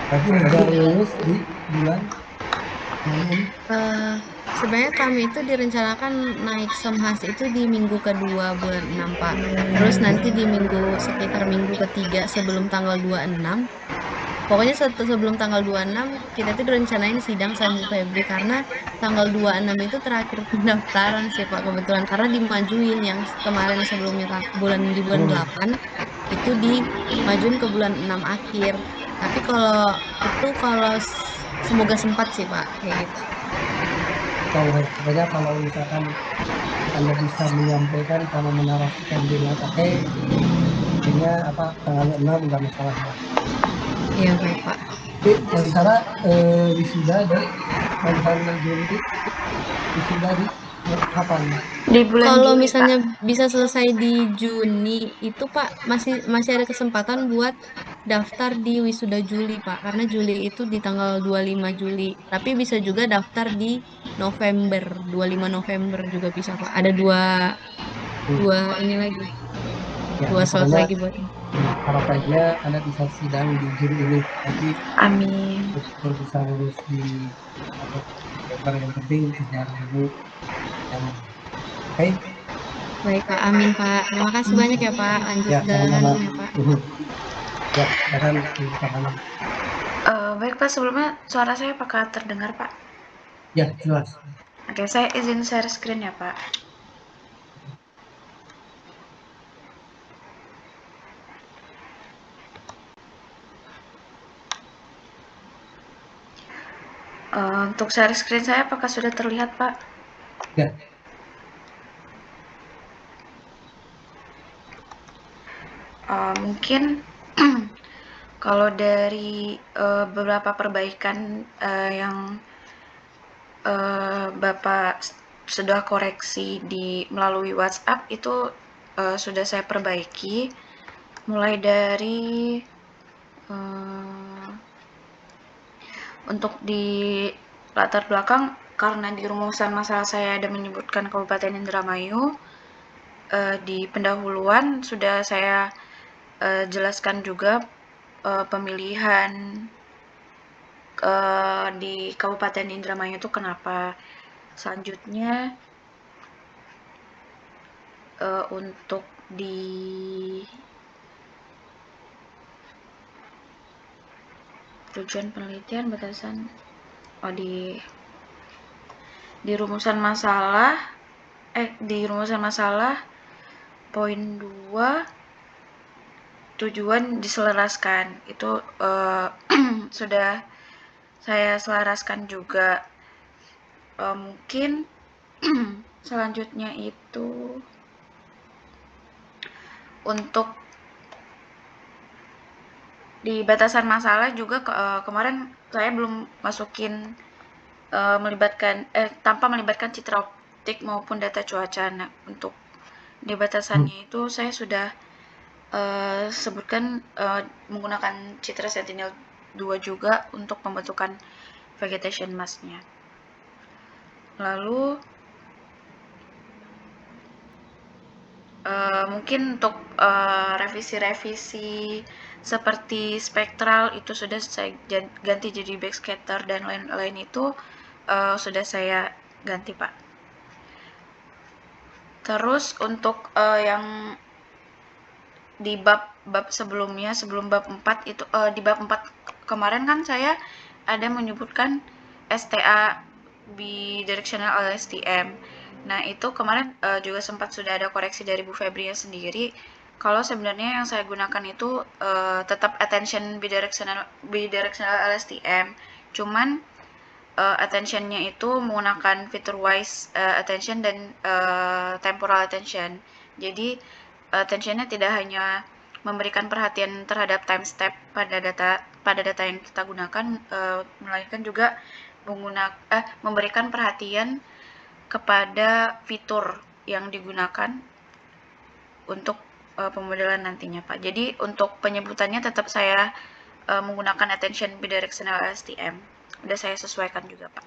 Berarti ngejar lulus di bulan mana ini? Eh, Sebenarnya kami itu direncanakan naik Somhas itu di minggu kedua bulan 6 Pak. Terus nanti di sekitar minggu ketiga sebelum tanggal 26. Pokoknya sebelum tanggal 26 kita tuh direncanain sidang sama Bu Febri karena tanggal 26 itu terakhir pendaftaran sih Pak kebetulan karena dimajuin yang kemarin sebelumnya di bulan Hmm, 8 itu dimajuin ke bulan 6 akhir. Tapi kalau semoga sempat sih Pak kayak gitu. tahu pokoknya kalau misalkan Anda bisa menyampaikan sama menarasikan dengan oke, intinya apa tanggal 6 nggak masalah lah. Iya baik Pak. Tapi rencana wisuda di kalau misalnya Juli wisuda di kapan? Di bulan Kalau Juli, Pak. misalnya bisa selesai di Juni itu Pak masih masih ada kesempatan buat daftar di wisuda Juli Pak karena Juli itu di tanggal 25 Juli. Tapi bisa juga daftar di November, 25 November juga bisa Pak. Ada dua Hmm, dua ini lagi, ya, dua ya slot pokoknya lagi buat ini. harapannya Anda bisa sidang di Juli ini. Nanti Amin. betul bisa lulus di atau November yang penting kejar dulu yang oke. Baik Pak, amin Pak. Terima kasih banyak ya Pak. Lanjut Ya sama-sama. jalanan ya Pak. Ya silakan silakan. Baik, Pak. Sebelumnya suara saya apakah terdengar, Pak? Ya jelas. Oke, saya izin share screen ya, Pak. Untuk share screen saya apakah sudah terlihat, Pak? Ya. Mungkin kalau dari beberapa perbaikan yang Bapak sudah koreksi melalui WhatsApp itu sudah saya perbaiki, mulai dari eh, untuk di latar belakang karena di rumusan masalah saya ada menyebutkan Kabupaten Indramayu, di pendahuluan sudah saya jelaskan juga pemilihan di Kabupaten Indramayu itu kenapa. Selanjutnya untuk di tujuan penelitian batasan oh di rumusan masalah poin 2 tujuan diselaraskan itu sudah saya selaraskan juga. Mungkin selanjutnya itu untuk di batasan masalah juga kemarin saya belum masukin tanpa melibatkan citra optik maupun data cuaca. Nah, untuk di batasannya itu saya sudah sebutkan menggunakan citra Sentinel 2 juga untuk pembentukan vegetation mask-nya. Lalu mungkin untuk revisi-revisi seperti spektral itu sudah saya ganti jadi backscatter dan lain-lain itu sudah saya ganti, Pak. Terus untuk yang di bab sebelumnya, sebelum bab 4 itu di bab 4 kemarin kan saya ada menyebutkan STA bidirectional LSTM. Nah, itu kemarin juga sempat sudah ada koreksi dari Bu Febria sendiri. Kalau sebenarnya yang saya gunakan itu tetap attention bidirectional LSTM. Cuman attention-nya itu menggunakan feature wise attention dan temporal attention. Jadi attention-nya tidak hanya memberikan perhatian terhadap time step pada data yang kita gunakan, melainkan juga memberikan perhatian kepada fitur yang digunakan untuk pemodelan nantinya, Pak. Jadi untuk penyebutannya tetap saya menggunakan attention bidirectional STM. Udah saya sesuaikan juga, Pak.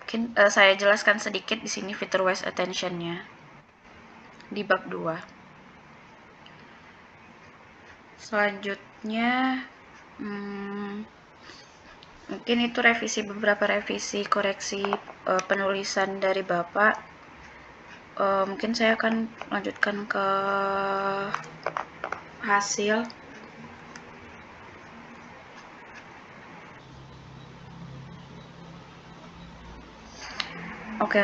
Mungkin saya jelaskan sedikit di sini feature wise attention-nya di bab 2. Selanjutnya mungkin itu beberapa revisi koreksi penulisan dari Bapak. Mungkin saya akan lanjutkan ke hasil. Oke,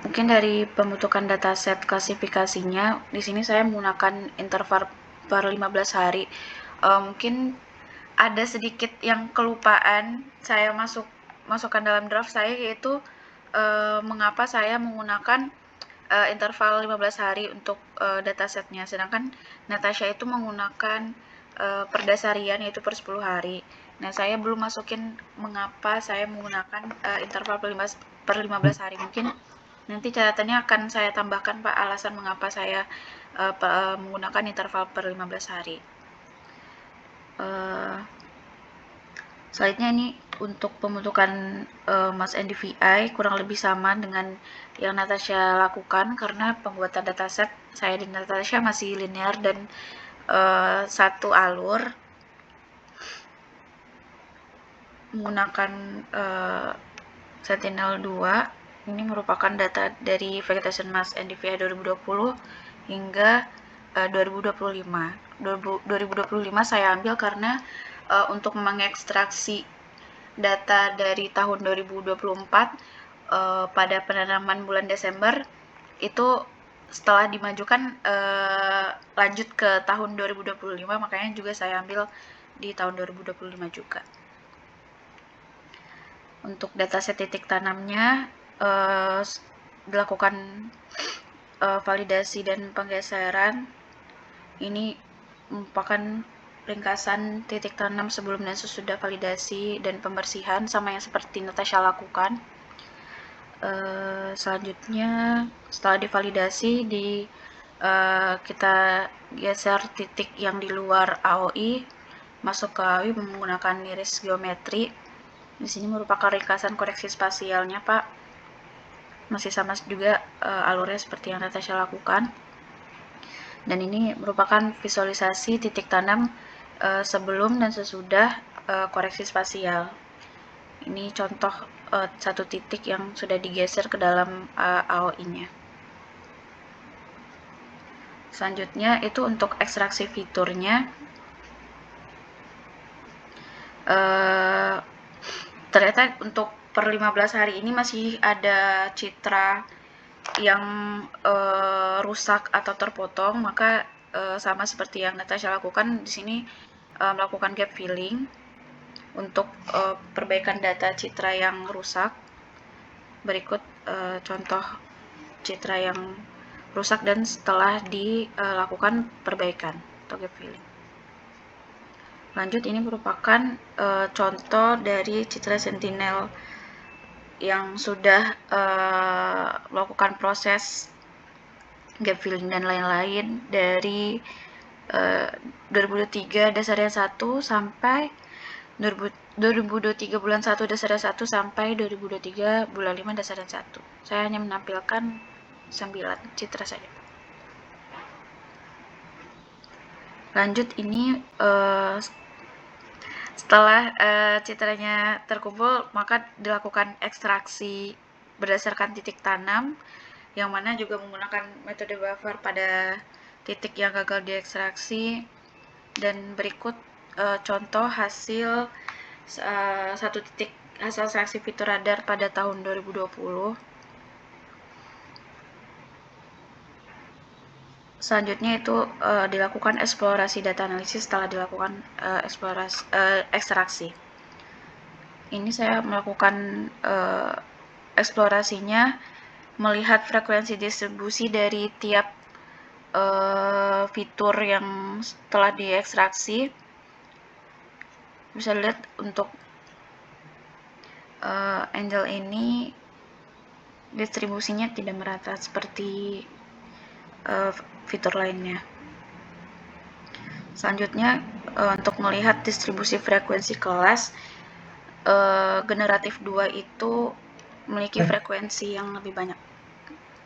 mungkin dari pembentukan dataset klasifikasinya, di sini saya menggunakan interval per 15 hari. Mungkin ada sedikit yang kelupaan saya masukkan dalam draft saya, yaitu mengapa saya menggunakan interval 15 hari untuk datasetnya, sedangkan Natasha itu menggunakan perdasarian yaitu per 10 hari. Nah, saya belum masukin mengapa saya menggunakan interval per 15 hari. Mungkin nanti catatannya akan saya tambahkan, Pak, alasan mengapa saya menggunakan interval per 15 hari. Selanjutnya ini untuk pembentukan Mas NDVI kurang lebih sama dengan yang Natasha lakukan, karena pembuatan dataset saya di Natasha masih linear dan satu alur menggunakan Sentinel-2. Ini merupakan data dari Vegetation Mass NDVI 2020 hingga 2025. 2025 saya ambil karena untuk mengekstraksi data dari tahun 2024 pada penanaman bulan Desember itu setelah dimajukan lanjut ke tahun 2025, makanya juga saya ambil di tahun 2025 juga. Untuk dataset titik tanamnya dilakukan validasi dan penggeseran. Ini merupakan ringkasan titik tanam sebelum dan sesudah validasi dan pembersihan, sama yang seperti Natasha lakukan. Selanjutnya setelah divalidasi kita geser titik yang di luar AOI masuk ke AOI menggunakan iris geometri. Di sini merupakan ringkasan koreksi spasialnya, Pak. Masih sama juga alurnya seperti yang Natasha lakukan. Dan ini merupakan visualisasi titik tanam sebelum dan sesudah koreksi spasial. Ini contoh satu titik yang sudah digeser ke dalam AOI-nya. Selanjutnya itu untuk ekstraksi fiturnya. Ternyata untuk per 15 hari ini masih ada citra yang rusak atau terpotong, maka sama seperti yang Natasha lakukan di sini, melakukan gap filling untuk perbaikan data citra yang rusak. Berikut contoh citra yang rusak dan setelah dilakukan perbaikan atau gap filling. Lanjut, ini merupakan contoh dari citra Sentinel yang sudah melakukan proses gap filling dan lain-lain dari 2023 dasarnya 1 sampai 2023 bulan 1 dasarnya 1 sampai 2023 bulan 5 dasarnya 1. Saya hanya menampilkan 9 citra saja. Lanjut, ini setelah citranya terkumpul, maka dilakukan ekstraksi berdasarkan titik tanam, yang mana juga menggunakan metode buffer pada titik yang gagal diekstraksi. Dan berikut contoh hasil satu titik hasil ekstraksi fitur radar pada tahun 2020. Selanjutnya itu dilakukan eksplorasi data analisis setelah dilakukan ekstraksi. Ini saya melakukan eksplorasinya melihat frekuensi distribusi dari tiap fitur yang telah diekstraksi. Bisa lihat untuk Angel ini distribusinya tidak merata seperti fitur lainnya. Selanjutnya untuk melihat distribusi frekuensi kelas, generatif 2 itu memiliki frekuensi yang lebih banyak.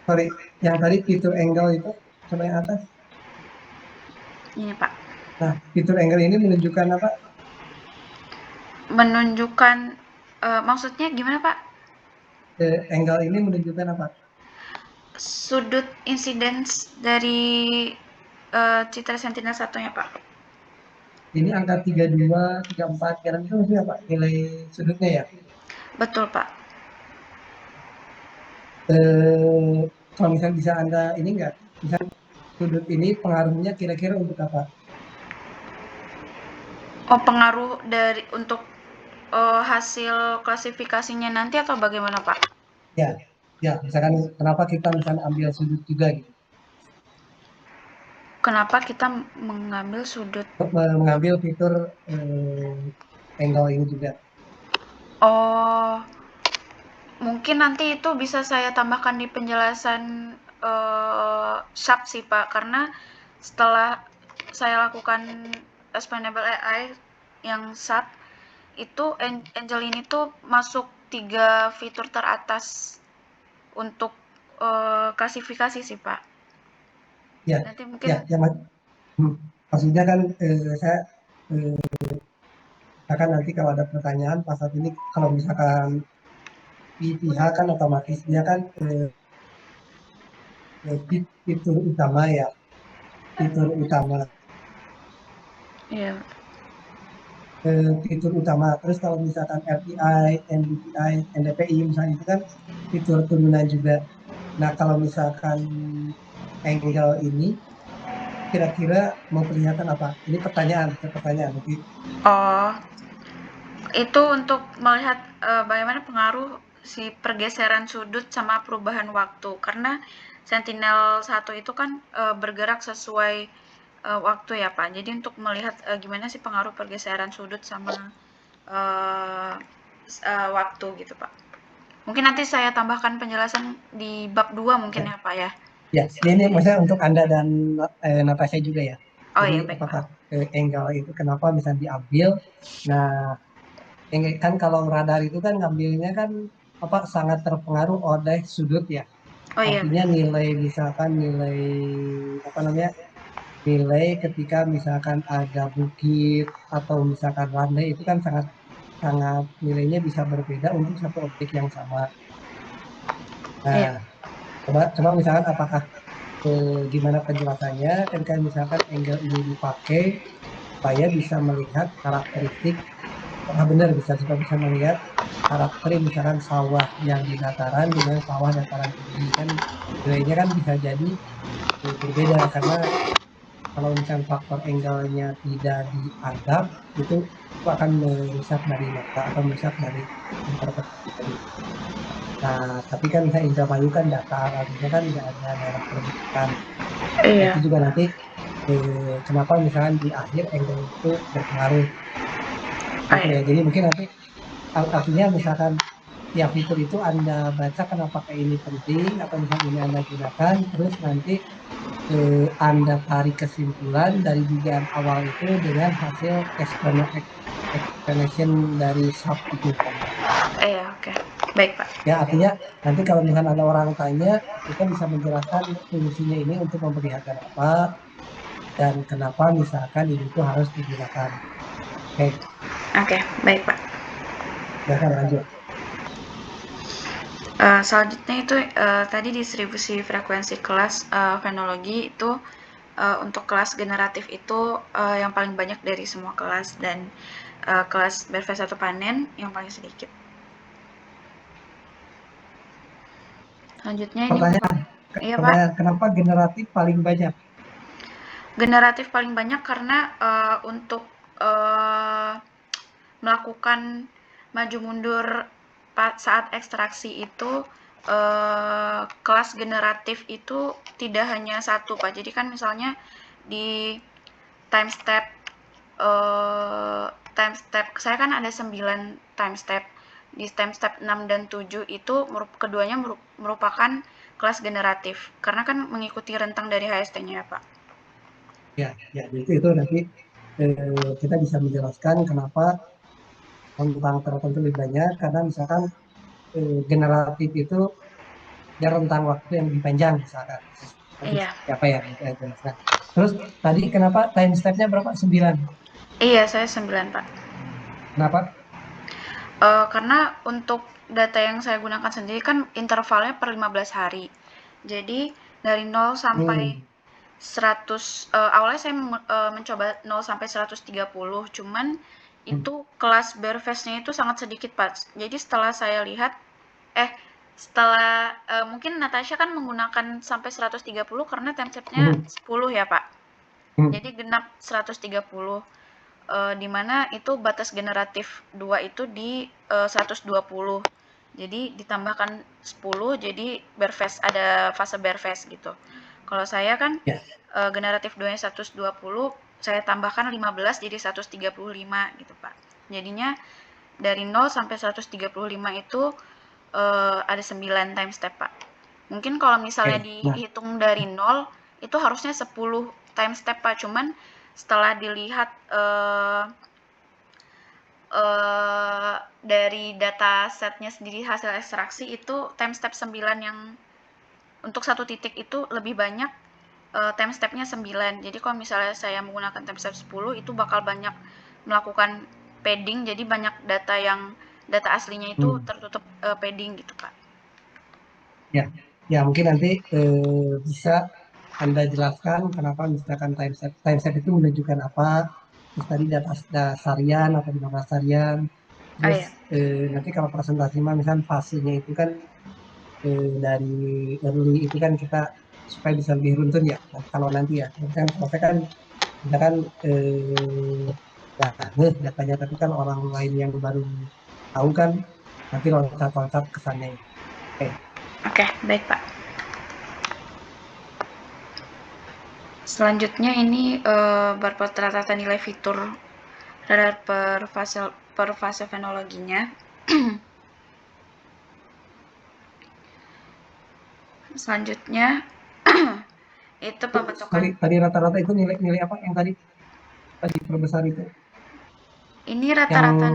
Sorry, yang tadi fitur angle itu coba yang atas. Ini, Pak. Nah, fitur angle ini menunjukkan apa? Menunjukkan maksudnya gimana Pak? Angle ini menunjukkan apa? Sudut insidence dari citra sentinel satunya Pak. Ini angka 32, 34, sekarang itu maksudnya apa? Nilai sudutnya ya. Betul Pak. Eh, Kalau misalnya bisa Anda ini enggak, misal sudut ini pengaruhnya kira-kira untuk apa? Oh, pengaruh dari untuk hasil klasifikasinya nanti atau bagaimana Pak? Ya, ya, misalkan kenapa kita misalnya ambil sudut juga gitu. Kenapa kita mengambil sudut? Mengambil fitur angle ini juga. Oh, mungkin nanti itu bisa saya tambahkan di penjelasan SAP sih Pak, karena setelah saya lakukan explainable AI yang SAP, itu Angel ini tuh masuk 3 fitur teratas untuk klasifikasi sih Pak. Ya, Nanti ya, mungkin ya, maksudnya kan saya misalkan nanti kalau ada pertanyaan pas saat ini kalau misalkan IPH kan otomatis dia kan fitur utama ya, fitur utama, ya. fitur utama. Terus kalau misalkan RTI, NDPI, NDPI misalnya itu kan fitur turunan juga. Nah kalau misalkan angle ini kira-kira mau kelihatan apa? Ini pertanyaan, pertanyaan. Nanti Oh, itu untuk melihat bagaimana pengaruh si pergeseran sudut sama perubahan waktu, karena Sentinel 1 itu kan bergerak sesuai waktu ya Pak. Jadi untuk melihat gimana sih pengaruh pergeseran sudut sama uh, waktu gitu Pak. Mungkin nanti saya tambahkan penjelasan di bab 2 mungkin ya, ya Pak ya. ya. Ini maksudnya untuk Anda dan Natasha juga ya. Oh Jadi iya baik Pak. apakah angle itu kenapa bisa diambil? Nah, kan kalau radar itu kan ngambilnya kan apa sangat terpengaruh oleh sudut ya. Oh iya Artinya benar. nilai misalkan nilai apa namanya? Nilai ketika misalkan ada bukit atau misalkan landai itu kan sangat sangat nilainya bisa berbeda untuk satu objek yang sama. Nah, Iya. coba misalkan apakah gimana penjelasannya ketika misalkan angle ini dipakai supaya bisa melihat karakteristik apakah benar bisa melihat karakter misalkan sawah yang di dataran dengan sawah dataran tinggi kan nilainya kan bisa jadi berbeda karena kalau misalkan faktor angle-nya tidak dianggap itu akan merusak dari mata atau merusak dari interpretasi tadi. Nah, tapi kan misalnya Indramayu kan datar, artinya kan nggak ada daerah perbukitan. Nah, itu Iya. juga nanti kenapa misalkan di akhir angle itu berpengaruh Oh, gitu ya. iya. Jadi mungkin nanti artinya misalkan tiap fitur itu Anda baca kenapa kayak ini penting atau misalnya ini Anda gunakan, terus nanti Anda tarik kesimpulan dari dugaan awal itu dengan hasil explanation dari sub itu. Iya, oke. Baik Pak. Ya, artinya nanti kalau misalnya ada orang tanya, kita bisa menjelaskan fungsinya ini untuk memperlihatkan apa dan kenapa misalkan ini tuh harus digunakan. Oke, Oke, baik Pak. silakan lanjut. Selanjutnya itu tadi distribusi frekuensi kelas fenologi itu untuk kelas generatif itu yang paling banyak dari semua kelas, dan kelas BRV1 panen yang paling sedikit. Selanjutnya ini untuk iya Pak. Pertanyaan, kenapa generatif paling banyak? Generatif paling banyak karena untuk melakukan maju mundur saat ekstraksi itu kelas generatif itu tidak hanya satu Pak. Jadi kan misalnya di time step saya kan ada 9 time step. Di time step 6 dan 7 itu keduanya merupakan kelas generatif karena kan mengikuti rentang dari HST-nya ya Pak. Ya, ya, itu nanti kita bisa menjelaskan kenapa tentang tertentu lebih banyak karena misalkan generatif itu ya rentang waktu yang lebih panjang misalkan. Nanti Iya. siapa ya nanti saya jelaskan. Terus tadi kenapa time step-nya berapa? 9. Iya, saya 9, Pak. Kenapa? Karena untuk data yang saya gunakan sendiri kan intervalnya per 15 hari. Jadi dari 0 sampai Hmm. 100, awalnya saya mencoba 0 sampai 130, cuman Hmm. itu kelas Barefest-nya itu sangat sedikit, Pak. Jadi setelah saya lihat, setelah mungkin Natasha kan menggunakan sampai 130 karena template-nya Hmm. 10 ya, Pak. Hmm. Jadi genap 130. Di mana itu batas generatif 2 itu di 120. Jadi ditambahkan 10 jadi Barefest, ada fase Barefest gitu. Kalau saya kan Ya. generatif 2-nya 120, saya tambahkan 15 jadi 135 gitu, Pak. Jadinya dari 0 sampai 135 itu ada 9 time step, Pak. Mungkin kalau misalnya Oke. Nah, dihitung dari 0 itu harusnya 10 time step, Pak. Cuman setelah dilihat dari data setnya sendiri hasil ekstraksi itu time step 9 yang untuk satu titik itu lebih banyak time stepnya 9. Jadi kalau misalnya saya menggunakan time step 10 itu bakal banyak melakukan padding, jadi banyak data aslinya itu hmm. tertutup padding gitu, Pak. Ya, ya mungkin nanti bisa Anda jelaskan kenapa misalkan time set itu menunjukkan apa, terus tadi data dasarian atau 15 harian, Oh terus ya. nanti kalau presentasi mah misalkan fasenya itu kan dari early itu kan kita supaya bisa lebih runtun ya. Nah, kalau nanti ya, misalkan kalau saya kan misalkan ya datanya, tapi kan orang lain yang baru tahu kan nanti loncat-loncat kesannya ya. Oke. Oke, baik, Pak. Selanjutnya ini berpot rata-rata nilai fitur radar per fase fenologinya. Selanjutnya itu pembentukan. Sorry, tadi rata-rata itu nilai apa yang tadi perbesar itu? Ini Yang rata-rata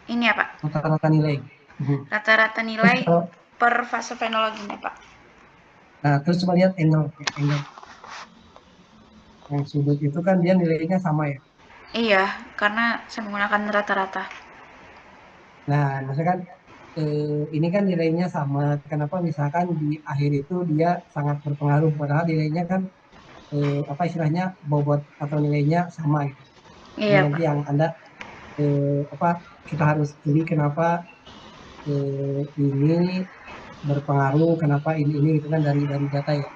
ini ya, Pak. rata-rata nilai. Mhm. Rata-rata Terus nilai kalau per fase fenologinya, Pak. nah terus coba lihat angle, ya, angle yang sudut itu kan dia nilainya sama ya. Iya, karena saya menggunakan rata-rata. Nah, maksudnya kan ini kan nilainya sama. Kenapa misalkan di akhir itu dia sangat berpengaruh padahal nilainya kan apa istilahnya bobot atau nilainya sama gitu. Ini Iya, nanti Pak. yang Anda apa kita harus jadi kenapa ini berpengaruh, kenapa ini gitu kan dari data ya.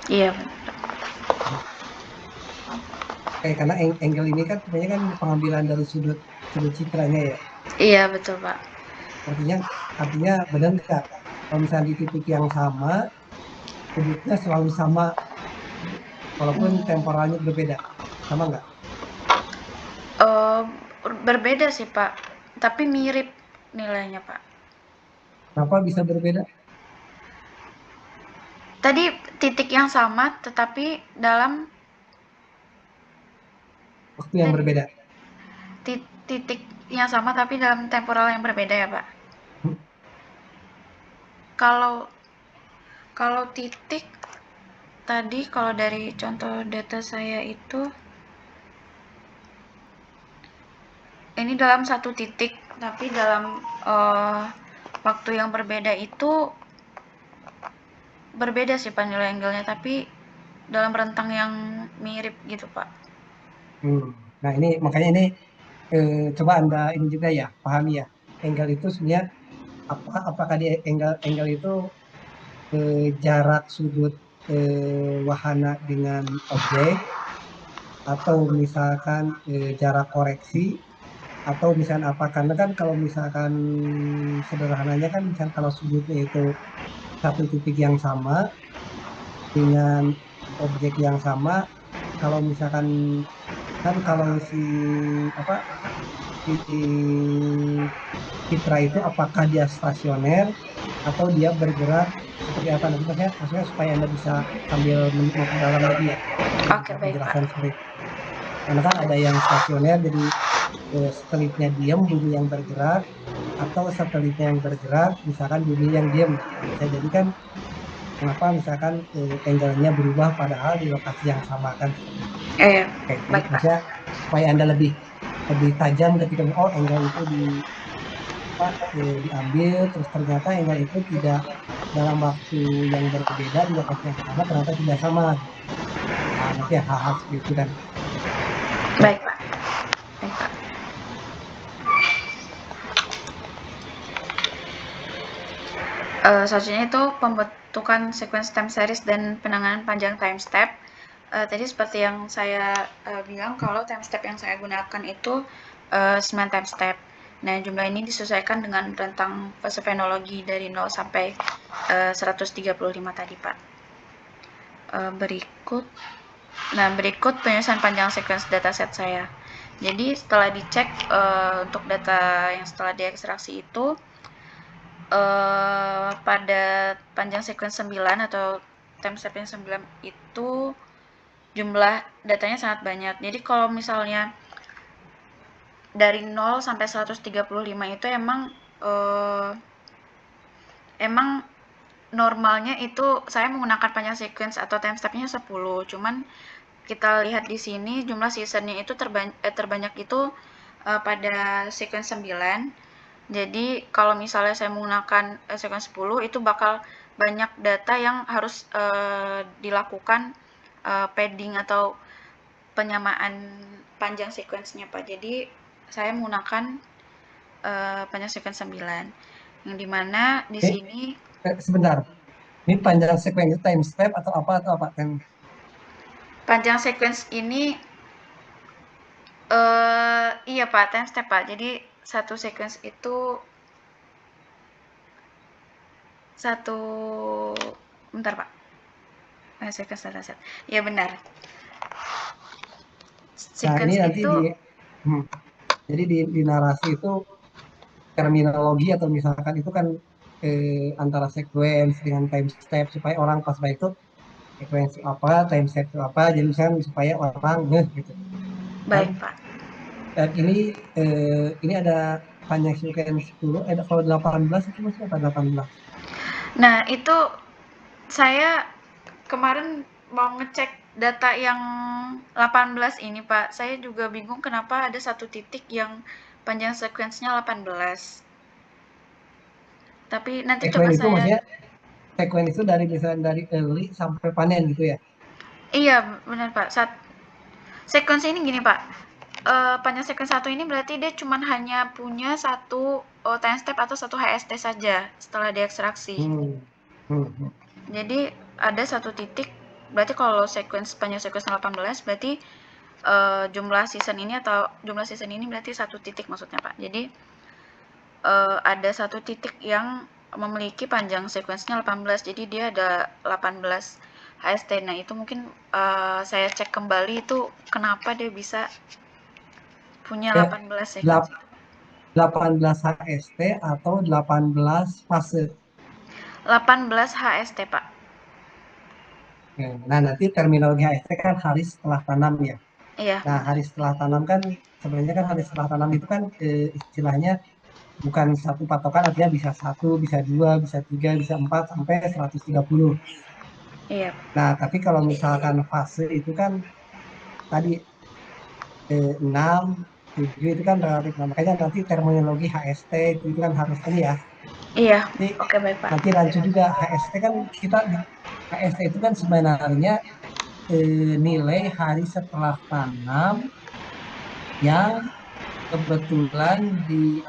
Iya, Pak. Kayak karena angle ini kan sebenarnya kan pengambilan dari sudut sudut citranya ya. Iya, betul, Pak. Artinya artinya benar nggak? Kalau misalnya di titik yang sama, sudutnya selalu sama walaupun Hmm, temporalnya berbeda. Sama nggak? eh, berbeda sih, Pak. Tapi mirip nilainya, Pak. Kenapa bisa berbeda? Tadi titik yang sama, tetapi dalam Waktu yang berbeda. titik yang sama tapi dalam temporal yang berbeda ya, Pak. Hmm. Kalau kalau titik tadi kalau dari contoh data saya itu ini dalam satu titik tapi dalam waktu yang berbeda itu berbeda sih Pak nilai angle-nya tapi dalam rentang yang mirip gitu, Pak. Hmm. Nah ini makanya ini coba Anda ini juga ya pahami ya. Angle itu sebenarnya apakah di angle itu jarak sudut wahana dengan objek atau misalkan jarak koreksi atau misalkan apa karena kan kalau misalkan sederhananya kan misalkan kalau sudutnya itu satu titik yang sama dengan objek yang sama kalau misalkan kan kalau si apa si citra itu apakah dia stasioner atau dia bergerak seperti apa nanti maksudnya supaya Anda bisa sambil memperdalam lagi ya Oke, buat baik, Pak. penjelasan seperti itu. Karena kan ada yang stasioner jadi satelitnya diam bumi yang bergerak atau satelitnya yang bergerak misalkan bumi yang diam. Nah, bisa jadi kan kenapa misalkan angle-nya berubah padahal di lokasi yang sama kan seperti itu. Oke, jadi Baik, Pak. maksudnya supaya Anda lebih lebih tajam ketika angle itu diambil, terus ternyata angle itu tidak dalam waktu yang berbeda di lokasi yang sama ternyata tidak sama. Nah, nanti hal-hal seperti itu kan. Oke. Baik, Pak. Baik, Pak. Selanjutnya itu pembentukan sequence time series dan penanganan panjang time step. Tadi seperti yang saya bilang kalau time step yang saya gunakan itu 9 time step. Nah, jumlah ini disesuaikan dengan rentang fase fenologi dari 0 sampai 135 tadi, Pak. Berikut penyusunan panjang sequence dataset saya. Jadi setelah dicek untuk data yang setelah diekstraksi itu pada panjang sequence 9 atau time step yang 9 itu jumlah datanya sangat banyak. Jadi kalau misalnya dari 0 sampai 135 itu emang normalnya itu saya menggunakan panjang sequence atau time step-nya 10. Cuman kita lihat di sini jumlah season-nya itu terbanyak itu pada sequence 9. Jadi kalau misalnya saya menggunakan sequence 10 itu bakal banyak data yang harus dilakukan padding atau penyamaan panjang sequence-nya, Pak. Jadi saya menggunakan panjang sequence 9. Yang dimana di Ini sini sebentar. Ini panjang sequence time step atau apa kan? panjang sequence ini iya Pak, time step Pak. Jadi satu sequence itu satu bentar Pak. Sequence dataset. Iya benar. Nah, ini Sequence nanti itu hmm, jadi di narasi itu terminologi atau misalkan itu kan antara sequence dengan time step supaya orang pas baik itu sequence apa, time step itu apa, jadi misalkan supaya orang ngeh gitu kan. baik Pak. Dan ini ada panjang sequence 10, ada kalau 18 itu masih apa 18? Nah, itu saya kemarin mau ngecek data yang 18 ini Pak. Saya juga bingung kenapa ada satu titik yang panjang sequence-nya 18. Tapi nanti coba Sequence itu saya maksudnya sequence itu dari misalnya dari early sampai panen gitu ya. iya benar Pak. Sequence ini gini Pak. Panjang sequence 1 ini berarti dia cuman hanya punya satu time step atau satu HST saja setelah diekstraksi. Hmm. Hmm. Hmm. Jadi ada satu titik, berarti kalau panjang sequence 18 berarti jumlah season ini berarti satu titik maksudnya Pak. Jadi ada satu titik yang memiliki panjang sequence-nya 18. Jadi dia ada 18 HST. Nah, itu mungkin saya cek kembali itu kenapa dia bisa punya Ya, 18 sequence itu. 18 HST atau 18 fase. 18 HST, Pak. Nah, nanti terminologi HST kan hari setelah tanam ya. Iya, Nah, benar. hari setelah tanam kan sebenarnya kan hari setelah tanam itu kan istilahnya bukan satu patokan, artinya bisa satu, bisa dua, bisa tiga, bisa empat sampai 130. Iya. Nah, tapi kalau misalkan fase itu kan tadi 6, 7 itu kan relatif. Nah, makanya nanti terminologi HST itu kan harus ini ya. Iya. Nanti Oke, baik, Pak. nanti rancu juga HST kan kita HST itu kan sebenarnya nilai hari setelah tanam yang kebetulan di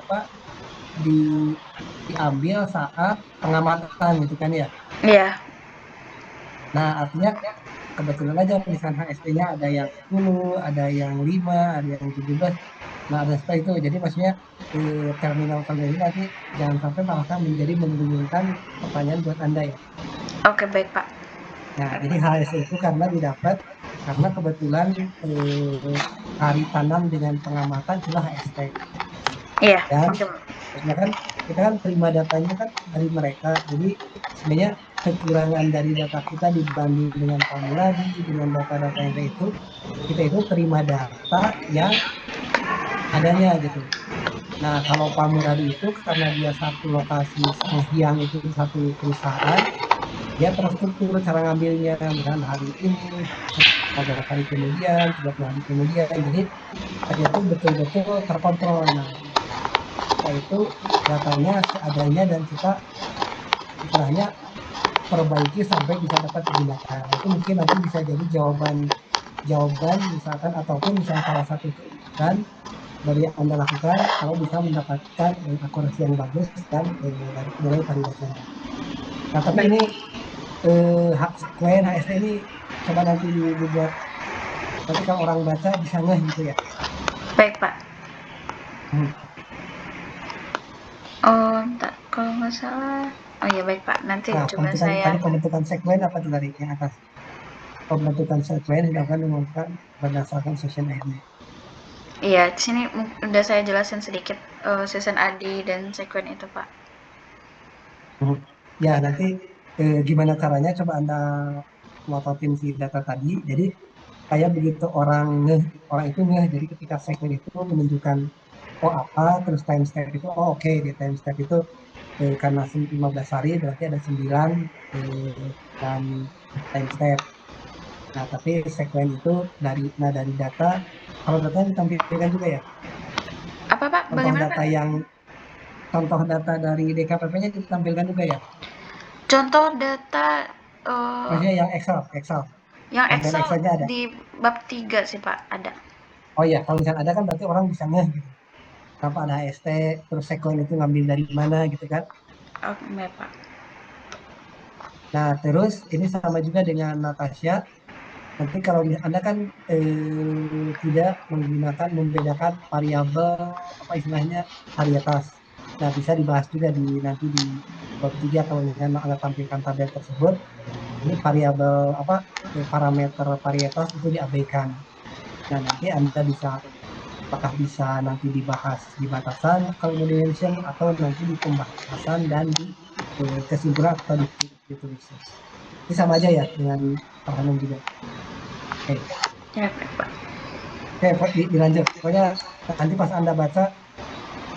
diambil saat pengamatan gitu kan ya. Iya. Nah, artinya kebetulan aja misalnya HSP-nya ada yang 10, ada yang 5, ada yang 17. Nah, ada seperti itu. Jadi maksudnya terminal-terminal ini nanti jangan sampai malah menjadi membingungkan pertanyaan buat Anda ya. Oke, baik, Pak. Nah, jadi HSE itu karena didapat karena kebetulan hari tanam dengan pengamatan itulah HST. Iya, Dan oke, Pak. maksudnya kan kita kan terima datanya kan dari mereka. Jadi sebenarnya kekurangan dari data kita dibanding dengan Pamuradi, dengan data-data yang kayak itu, kita itu terima data yang adanya gitu. Nah, kalau Pamuradi itu karena dia satu lokasi Sanghyang itu satu perusahaan, dia terstruktur cara ngambilnya, misalnya hari ini, 15 hari kemudian, 30 hari kemudian. Jadi dia tuh betul-betul terkontrol. Nah, kita itu datanya seadanya dan kita istilahnya perbaiki sampai bisa dapat digunakan. Nah, itu mungkin nanti bisa jadi jawaban misalkan ataupun misalnya salah satu keunggulan dari yang Anda lakukan kalau bisa mendapatkan akurasi yang bagus dan dari nilai validasinya. Nah, tapi Baik, ini sekuen HST ini coba nanti dibuat, nanti kalau orang baca bisa ngeh gitu ya. baik Pak. Hmm. Oh, entar, kalau nggak salah. Oh iya baik Pak, nanti Nah, coba pembentukan saya. tadi pembentukan sekuen apa tuh dari yang atas? Pembentukan sekuen dilakukan menggunakan berdasarkan session ID. Iya, di sini udah saya jelasin sedikit season AD dan sekuen itu Pak. Hmm. Ya, nanti gimana caranya coba Anda melototin si data tadi. Jadi kayak begitu orang itu ngeh. Jadi ketika segmen itu menunjukkan oh apa, terus time step itu oh oke, di time step itu karena 15 hari berarti ada 9 dan time step. Nah, tapi segmen itu dari data, kalau data ditampilkan juga ya. Apa Pak? Contoh Bagaimana data Pak? yang contoh data dari DKPP-nya ditampilkan juga ya. Contoh data eh, Maksudnya yang Excel. yang Tampilan Excel Excelnya ada. di bab 3 sih Pak, ada. Oh iya, kalau misalnya ada kan berarti orang bisa ngeh gitu. Kenapa ada HST, terus sekuen itu ngambil dari mana gitu kan. Oh, baik Pak. Nah, terus ini sama juga dengan Natasha. Nanti kalau Anda kan tidak menggunakan, membedakan variabel, apa istilahnya, varietas. Nah, bisa dibahas juga nanti di bab 3 kalau misalnya Anda tampilkan tabel tersebut. Ini variabel apa, parameter varietas itu diabaikan. Nah, nanti Anda bisa apakah bisa nanti dibahas di batasan accommodation atau nanti di pembahasan dan di kesimpulan atau ditulis. Ini sama aja ya dengan pertanyaan juga. Oke, Ya, baik Pak. oke, dilanjut. Pokoknya nanti pas Anda baca,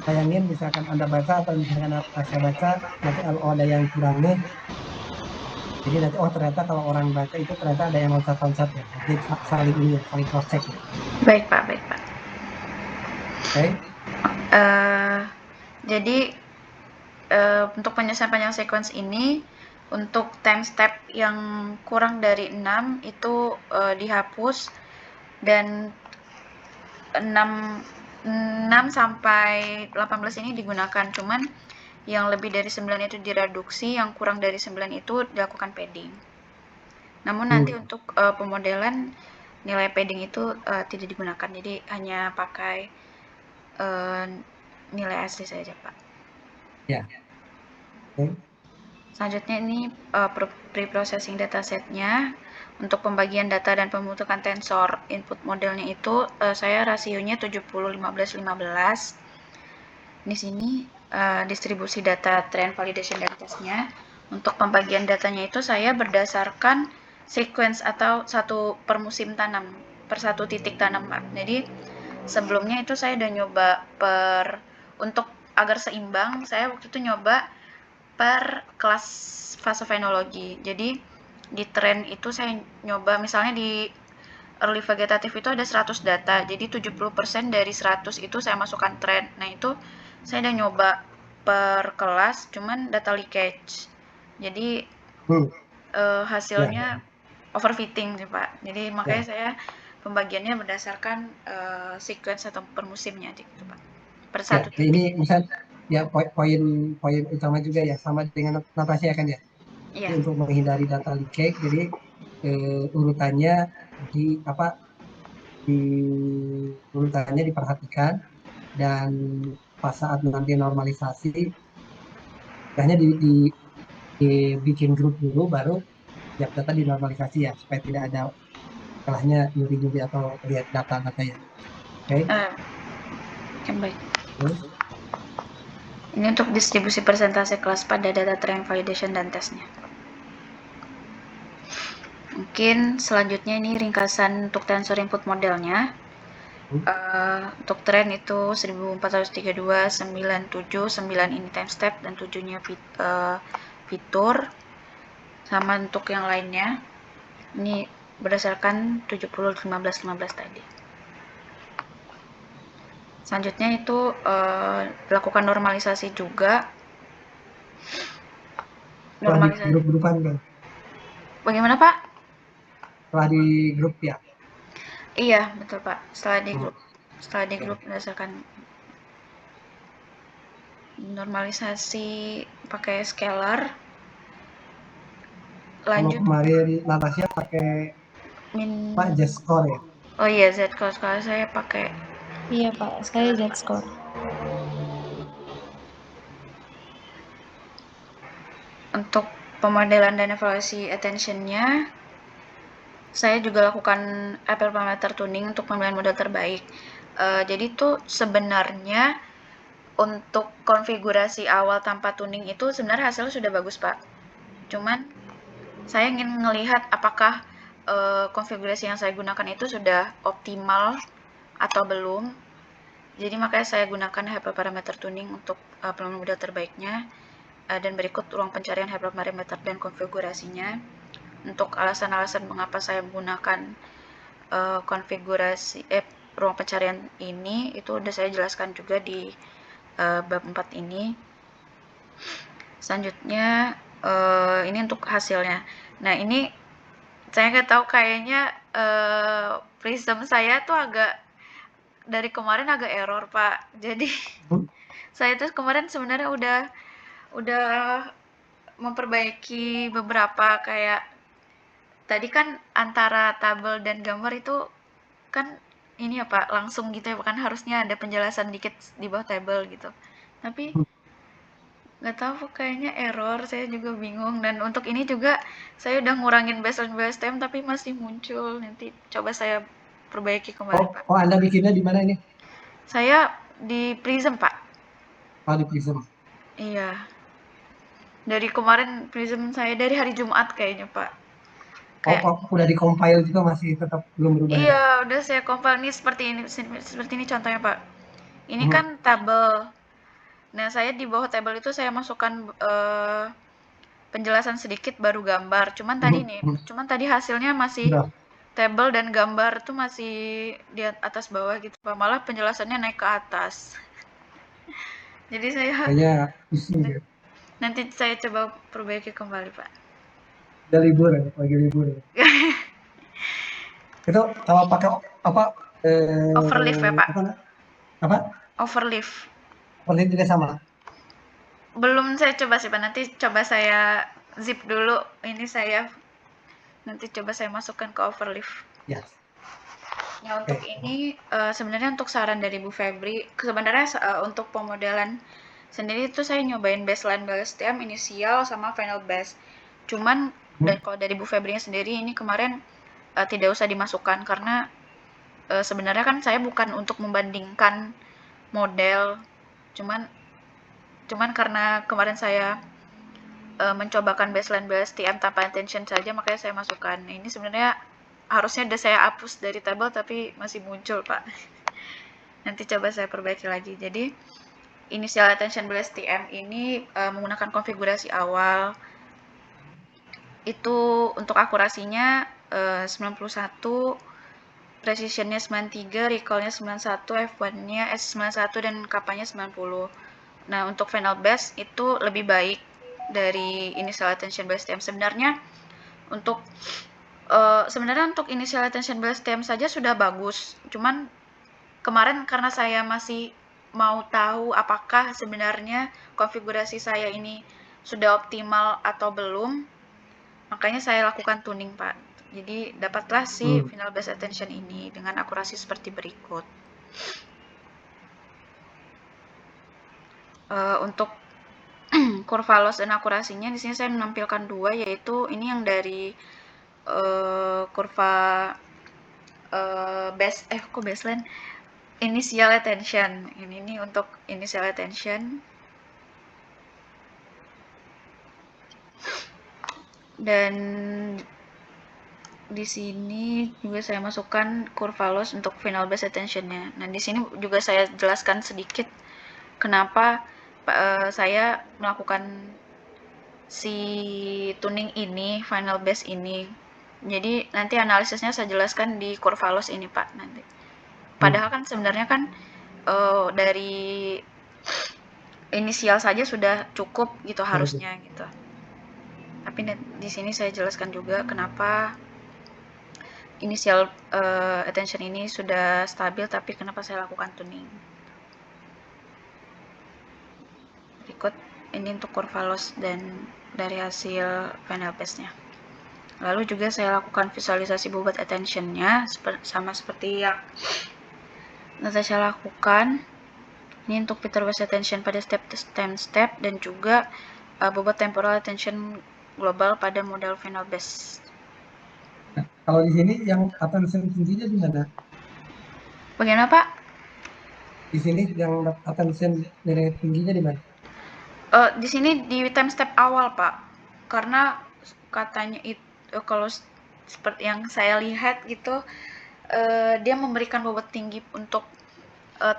bayangin misalkan Anda baca atau misalkan saya baca, nanti kalau ada yang kurang nih, jadi nanti oh ternyata kalau orang baca itu ternyata ada yang loncat-loncat ya. Nanti saling ini ya, saling cross check ya. Baik Pak, baik Pak. Oke. Eh, jadi untuk penyelesaian sequence ini untuk time step yang kurang dari 6 itu dihapus dan 6 6 sampai 18 ini digunakan. Cuman yang lebih dari 9 itu direduksi, yang kurang dari 9 itu dilakukan padding. Namun nanti Hmm. untuk pemodelan nilai padding itu tidak digunakan. Jadi hanya pakai nilai asli saja, Pak. Ya. Oke. Selanjutnya ini pre-processing datasetnya. Untuk pembagian data dan pembentukan tensor input modelnya itu saya rasionya 70-15-15. Di sini distribusi data trend validation dan testnya. Untuk pembagian datanya itu saya berdasarkan sequence atau satu per musim tanam, per satu titik tanam, Pak. Jadi sebelumnya itu saya udah nyoba untuk agar seimbang, saya waktu itu nyoba per kelas fase fenologi. Jadi di trend itu saya nyoba misalnya di early vegetatif itu ada 100 data. Jadi 70% dari 100 itu saya masukkan trend. Nah, itu saya udah nyoba per kelas cuman data leakage. Jadi Hmm. Ya, hasilnya overfitting sih, Pak. Jadi makanya ya. saya pembagiannya berdasarkan sequence atau per musimnya gitu, Pak. Per Ya, satu titik. ini misal ya poin utama juga ya sama dengan Natasha kan ya. Jadi Iya. untuk menghindari data leakage, jadi urutannya di apa di urutannya diperhatikan dan pas saat nanti normalisasi, hanya dibikin grup dulu baru tiap data dinormalisasi ya supaya tidak ada salahnya nyuri-nyuri atau lihat data-data ya. Oke, Eh, yang baik. terus Ini untuk distribusi persentase kelas pada data trend validation dan tesnya. Mungkin selanjutnya ini ringkasan untuk tensor input modelnya. Untuk trend itu 1432, 97, 9 ini time step dan 7-nya fitur. Sama untuk yang lainnya, ini berdasarkan 70, 15, 15 tadi. Selanjutnya itu lakukan normalisasi juga. Setelah di Normalisasi. grup-grupan kan, Bagaimana Pak? setelah di grup ya. Iya, betul Pak. Setelah di Hmm, grup. Setelah di grup oke. berdasarkan normalisasi pakai scalar. Kalau Lanjut kemarin Natasha pakai Pak min. just score ya. Oh iya, Z code. Kalau saya pakai Iya Pak, saya scalar Pak. Z-score. Untuk pemodelan dan evaluasi attention-nya, saya juga lakukan apple parameter tuning untuk pemilihan model terbaik. Jadi tuh sebenarnya untuk konfigurasi awal tanpa tuning itu sebenarnya hasilnya sudah bagus Pak. Cuman saya ingin melihat apakah konfigurasi yang saya gunakan itu sudah optimal atau belum. Jadi makanya saya gunakan hyperparameter tuning untuk pemilihan model terbaiknya. Dan berikut ruang pencarian hyperparameter dan konfigurasinya. Untuk alasan-alasan mengapa saya menggunakan konfigurasi ruang pencarian ini itu udah saya jelaskan juga di bab 4 ini. Selanjutnya ini untuk hasilnya. Nah, ini saya nggak tahu kayaknya prism saya tuh agak dari kemarin agak error, Pak. Jadi Hmm, saya tuh kemarin sebenarnya udah memperbaiki beberapa kayak tadi kan antara tabel dan gambar itu kan ini ya Pak, langsung gitu ya, kan harusnya ada penjelasan dikit di bawah tabel gitu. Tapi nggak tahu kayaknya error, saya juga bingung. Dan untuk ini juga saya udah ngurangin baseline BSTM tapi masih muncul. Nanti coba saya perbaiki kembali Oh, Pak. oh Anda bikinnya di mana ini? Saya di Prism Pak. Oh, di Prism. Iya. Dari kemarin Prism saya dari hari Jumat kayaknya Pak. Oh, Kayak oh, udah di compile juga masih tetap belum berubah ya? iya, udah saya compile nih seperti ini contohnya Pak. Ini Hmm, kan tabel. Nah, saya di bawah tabel itu saya masukkan penjelasan sedikit baru gambar. hmm, hmm. Cuman tadi hasilnya masih Udah, tabel dan gambar tuh masih di atas bawah gitu, Pak. Malah penjelasannya naik ke atas. Jadi saya kayaknya pusing ya. nanti saya coba perbaiki kembali, Pak. Udah libur ya, lagi libur ya. Itu kalau pakai apa Overleaf ya, Pak. apa apa Overleaf. Perlin juga sama. Belum saya coba sih, Pak. Nanti coba saya zip dulu. Ini saya nanti coba saya masukkan ke overleaf. Ya, Nah, untuk oke. ini sebenarnya untuk saran dari Bu Febri, sebenarnya untuk pemodelan sendiri itu saya nyobain baseline BSTM inisial sama final base. Cuman Hmm, dan kalau dari Bu Febrinya sendiri ini kemarin tidak usah dimasukkan karena sebenarnya kan saya bukan untuk membandingkan model, cuman cuman karena kemarin saya mencobakan baseline BSTM tanpa intention saja makanya saya masukkan. Nah, ini sebenarnya harusnya udah saya hapus dari tabel tapi masih muncul Pak. Nanti coba saya perbaiki lagi. Jadi initial attention BSTM ini menggunakan konfigurasi awal. Itu untuk akurasinya 91, precisionnya 93, recallnya 91, F1-nya S91 dan kapanya 90. Nah, untuk final best itu lebih baik dari initial attention BSTM. Sebenarnya untuk initial attention BSTM saja sudah bagus. Cuman kemarin karena saya masih mau tahu apakah sebenarnya konfigurasi saya ini sudah optimal atau belum, makanya saya lakukan tuning, Pak. Jadi dapatlah si hmm. final best attention ini dengan akurasi seperti berikut. Untuk kurva loss dan akurasinya di sini saya menampilkan dua, yaitu ini yang dari kurva kok baseline initial attention. Ini untuk initial attention. Dan di sini juga saya masukkan kurva loss untuk final best attention-nya. Nah, di sini juga saya jelaskan sedikit kenapa saya melakukan si tuning ini, final bass ini. Jadi nanti analisisnya saya jelaskan di Corvallis ini Pak nanti. Padahal kan sebenarnya kan dari inisial saja sudah cukup gitu harusnya gitu. Tapi di sini saya jelaskan juga kenapa inisial attention ini sudah stabil tapi kenapa saya lakukan tuning. Berikut ini untuk Corvallis dan dari hasil final bass-nya. Lalu juga saya lakukan visualisasi bobot attention-nya sama seperti yang Natasha lakukan. Ini untuk Peter West attention pada step dan juga bobot temporal attention global pada model final bass. Nah, kalau di sini yang attention tingginya di mana? Bagaimana Pak? Di sini yang attention nilai tingginya di mana? Di sini di time step awal Pak, karena katanya itu kalau seperti yang saya lihat gitu, dia memberikan bobot tinggi untuk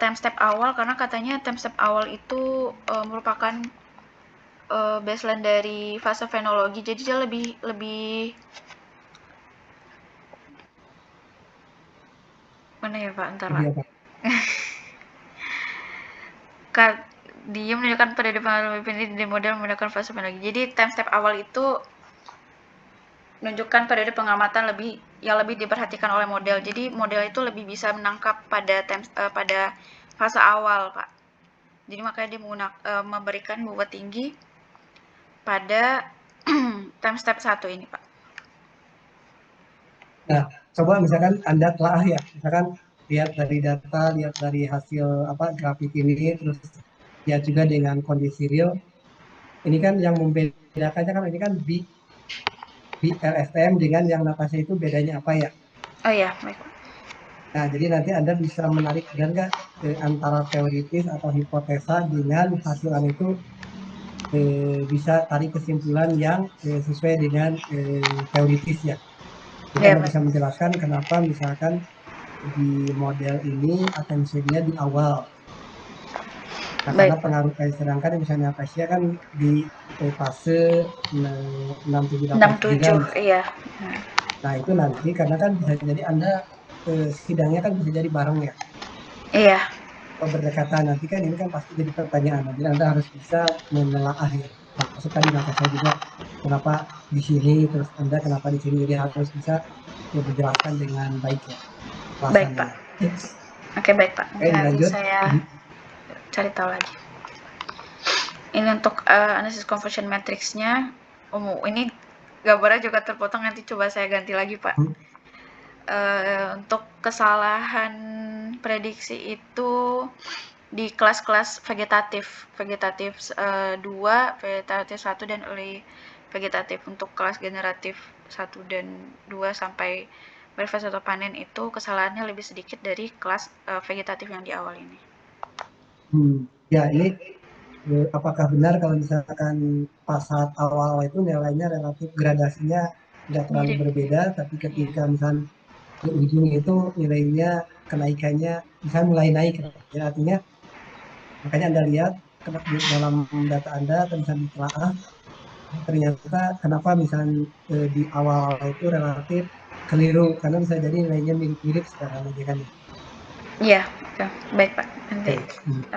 time step awal karena katanya time step awal itu merupakan baseline dari fase fenologi, jadi dia lebih mana ya Pak, entar Pak. Dia menunjukkan pada depan di model menggunakan fase fenologi. Jadi time step awal itu menunjukkan periode pengamatan yang lebih diperhatikan oleh model. Jadi model itu lebih bisa menangkap pada fase awal, Pak. Jadi makanya dia memberikan bobot tinggi pada time step 1 ini, Pak. Nah, coba misalkan Anda telah ya, misalkan lihat dari data, lihat dari hasil grafik ini, terus lihat juga dengan kondisi real. Ini kan yang membedakannya kan ini kan LSTM dengan yang Natasha itu bedanya apa ya? Oh iya, baik. Nah, jadi nanti Anda bisa menarik dan nggak antara teoritis atau hipotesa dengan hasilan itu bisa tarik kesimpulan yang sesuai dengan teoritis ya. Jadi Anda bisa menjelaskan kenapa misalkan di model ini attention-nya di awal. Nah, karena pengaruh sedangkan misalnya Acacia kan di fase 6, 7, 8, 9. iya. Nah, itu nanti karena kan bisa jadi Anda sidangnya kan bisa jadi bareng ya. Iya. Kalau berdekatan nanti kan ini kan pasti jadi pertanyaan. Jadi Anda harus bisa menelaah ya. Maksud tadi Natasha juga kenapa di sini, terus Anda kenapa di sini. Jadi harus bisa dijelaskan dengan baik ya. Baik Pak. Oke baik Pak. Nanti saya cari tahu lagi. Ini untuk analisis conversion matrix-nya. Ini gambarnya juga terpotong, nanti coba saya ganti lagi Pak. Untuk kesalahan prediksi itu di kelas-kelas vegetatif 2, vegetatif 1 dan early vegetatif. Untuk kelas generatif 1 dan 2 sampai berfase atau panen itu kesalahannya lebih sedikit dari kelas vegetatif yang di awal ini. Ya, ini apakah benar kalau misalkan pas saat awal itu nilainya relatif gradasinya tidak terlalu berbeda, tapi ketika misalkan di ujung itu nilainya kenaikannya misalnya mulai naik ya, artinya makanya Anda lihat dalam data Anda atau misalnya ditelaah ternyata kenapa misalnya di awal itu relatif keliru karena bisa jadi nilainya mirip-mirip sekarang ya kan. Iya, baik Pak.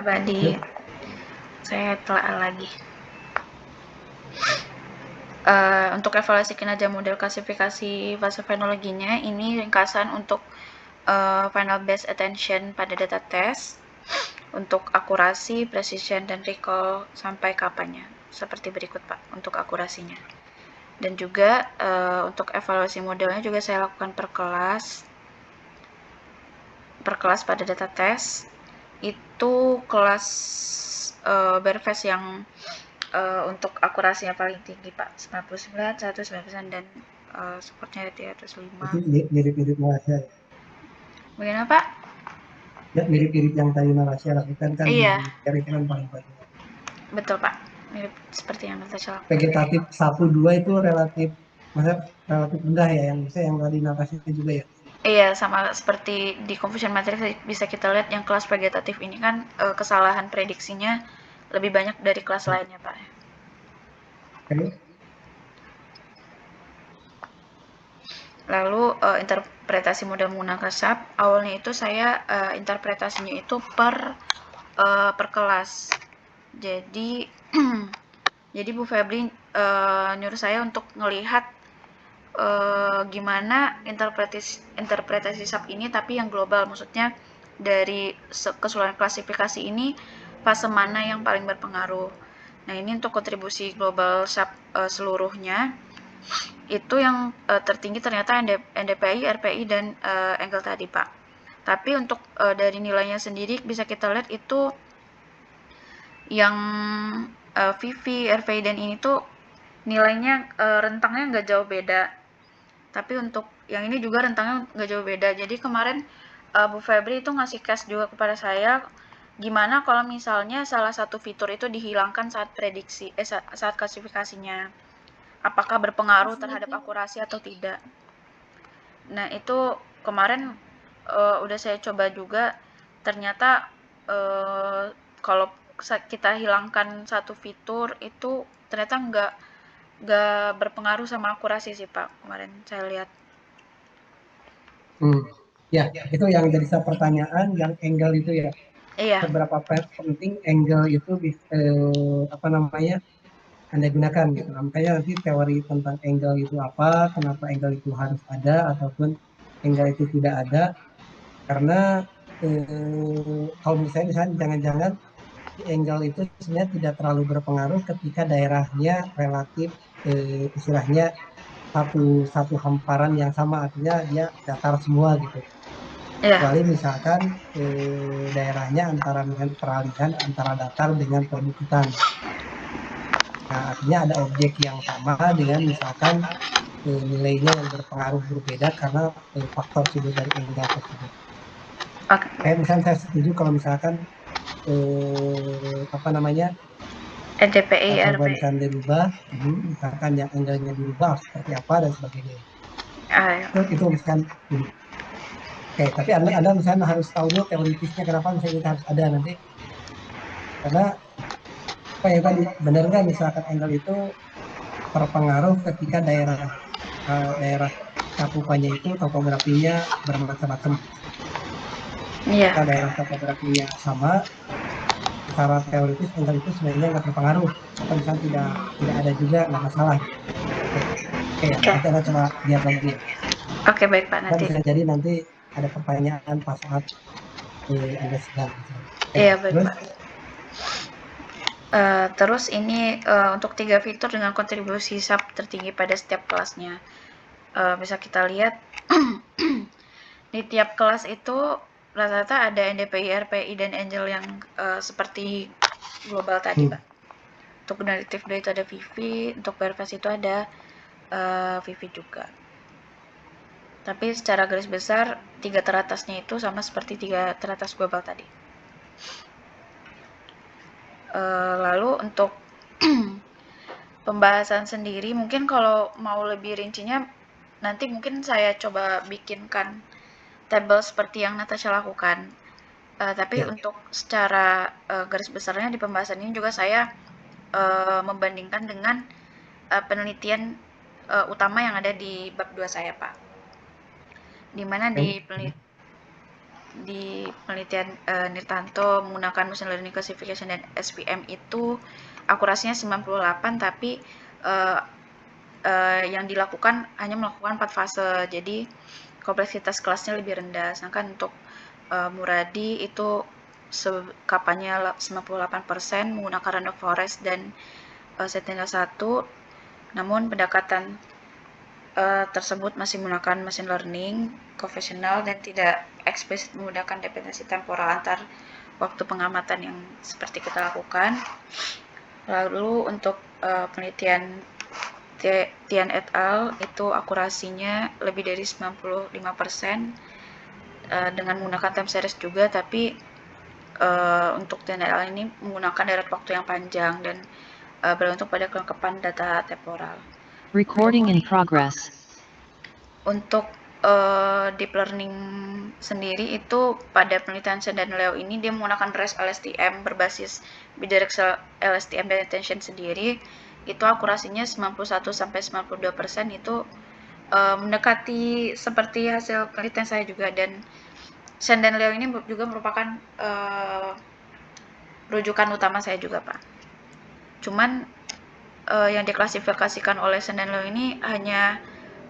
Nanti saya telah lagi. Untuk evaluasi kinerja model klasifikasi fase fenologinya, ini ringkasan untuk final base attention pada data test, untuk akurasi, precision, dan recall sampai kapannya. Seperti berikut Pak, untuk akurasinya. Dan juga untuk evaluasi modelnya juga saya lakukan per kelas pada data test. Itu kelas Berfast yang untuk akurasinya paling tinggi Pak, 99, 100%, dan supportnya 305. Itu mirip-mirip Malaysia ya? Bagaimana Pak? Ya, mirip-mirip yang tadi Malaysia lakukan kan. Iya. Kira-kira paling banyak. Betul Pak, mirip seperti yang Natasha lakukan. Vegetatif 1-2 itu relatif rendah ya, yang tadi Natasha juga ya? Iya, sama seperti di confusion matrix bisa kita lihat yang kelas vegetatif ini kan kesalahan prediksinya lebih banyak dari kelas lainnya Pak. Oke. Lalu interpretasi model menggunakan SAP, awalnya itu saya interpretasinya itu per kelas. Jadi jadi Bu Febri nyuruh saya untuk ngelihat gimana interpretasi SAP ini tapi yang global, maksudnya dari keseluruhan klasifikasi ini fase mana yang paling berpengaruh. Nah, ini untuk kontribusi global SAP seluruhnya itu yang tertinggi ternyata NDPI, RPI, dan Engel tadi, Pak. Tapi untuk dari nilainya sendiri bisa kita lihat itu yang VV, RPI, dan ini tuh nilainya rentangnya nggak jauh beda. Tapi untuk yang ini juga rentangnya nggak jauh beda. Jadi kemarin Bu Febri itu ngasih case juga kepada saya, gimana kalau misalnya salah satu fitur itu dihilangkan saat prediksi, saat klasifikasinya. Apakah berpengaruh terhadap akurasi atau tidak. Nah, itu kemarin udah saya coba juga, ternyata kalau kita hilangkan satu fitur itu ternyata nggak berpengaruh sama akurasi sih, Pak, kemarin saya lihat. Ya, itu yang jadi pertanyaan yang angle itu ya. Iya. Seberapa penting angle itu apa namanya Anda gunakan gitu. Makanya nanti teori tentang angle itu apa, kenapa angle itu harus ada ataupun angle itu tidak ada. Karena kalau menurut saya misalnya jangan-jangan angle itu sebenarnya tidak terlalu berpengaruh ketika daerahnya relatif istilahnya satu hamparan yang sama, artinya dia datar semua gitu. Iya. Kecuali misalkan daerahnya antara dengan peralihan antara datar dengan perbukitan. Nah, artinya ada objek yang sama dengan misalkan nilainya yang berpengaruh berbeda karena faktor sudut dari angle tersebut. Oke. Kayak misalnya saya setuju kalau misalkan apa namanya NDPI, coba RPI. misalnya dirubah, misalkan yang angle-nya dirubah seperti apa dan sebagainya. Itu misalkan ini. Oke, tapi anda misalnya harus tahu dulu teoritisnya kenapa misalnya ini harus ada nanti. Karena apa ya tadi benar nggak misalkan angle itu berpengaruh ketika daerah cakupannya itu topografinya bermacam-macam. Iya. Jika daerah topografinya sama, secara teoritis angle itu sebenarnya nggak berpengaruh atau misalnya tidak ada juga nggak masalah. Oke ya, nanti Anda coba lihat lagi ya. Oke, baik Pak, Nah, nanti. bisa jadi nanti ada pertanyaan pas saat Anda sedang. Iya, baik Terus Pak. Terus ini untuk 3 fitur dengan kontribusi SAP tertinggi pada setiap kelasnya. Bisa kita lihat di tiap kelas itu rata-rata ada NDPI, RPI, dan Angel yang seperti global tadi, Pak. Untuk generatif data itu ada VV, untuk verifikasi itu ada VV juga. Tapi secara garis besar 3 teratasnya itu sama seperti 3 teratas global tadi. Lalu untuk pembahasan sendiri, mungkin kalau mau lebih rincinya nanti mungkin saya coba bikinkan tabel seperti yang Natasha lakukan. Tapi untuk secara garis besarnya di pembahasan ini juga saya membandingkan dengan penelitian utama yang ada di bab 2 saya, Pak. Di mana di penelitian Nirtanto menggunakan machine learning classification dan SVM itu akurasinya 98, tapi yang dilakukan hanya melakukan 4 fase, jadi kompleksitas kelasnya lebih rendah. Sedangkan untuk Muradi itu kapannya 98% menggunakan random forest dan Sentinel-1, namun pendekatan tersebut masih menggunakan machine learning konvensional dan tidak eksplisit menggunakan dependensi temporal antar waktu pengamatan yang seperti kita lakukan. Lalu untuk penelitian Tian et al. Itu akurasinya lebih dari 95% dengan menggunakan time series juga, tapi untuk Tian et al. Ini menggunakan deret waktu yang panjang dan bergantung pada kelengkapan data temporal. Recording in progress. Untuk deep learning sendiri itu pada penelitian Chen dan Leo ini dia menggunakan REST LSTM berbasis bidirectional LSTM dan attention sendiri, itu akurasinya 91-92%, itu mendekati seperti hasil penelitian saya juga. Dan Shen dan Liao ini juga merupakan rujukan utama saya juga, Pak. Cuman yang diklasifikasikan oleh Shen dan Liao ini hanya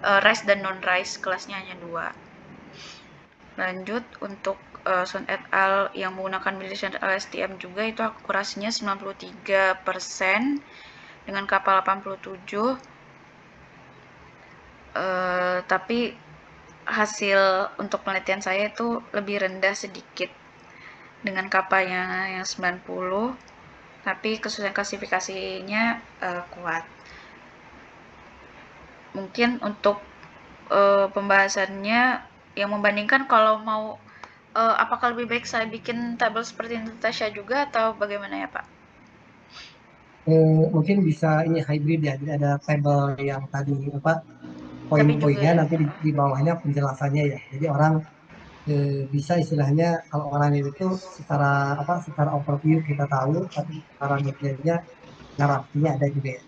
RISE dan non-RISE, kelasnya hanya 2. Lanjut, untuk Sun et al. Yang menggunakan berdasarkan LSTM juga, itu akurasinya 93% dengan kappa 87. Tapi hasil untuk penelitian saya itu lebih rendah sedikit dengan kapanya yang 90, tapi kesulitan klasifikasinya kuat. Mungkin untuk pembahasannya yang membandingkan, kalau mau apakah lebih baik saya bikin tabel seperti Natasha juga atau bagaimana ya, Pak? Mungkin bisa ini hybrid ya, jadi ada tabel yang tadi apa Tapi poin-poinnya, juga nanti di bawahnya penjelasannya ya. Jadi orang bisa istilahnya, kalau orang itu secara overview kita tahu, tapi secara detailnya narasinya ada juga ya.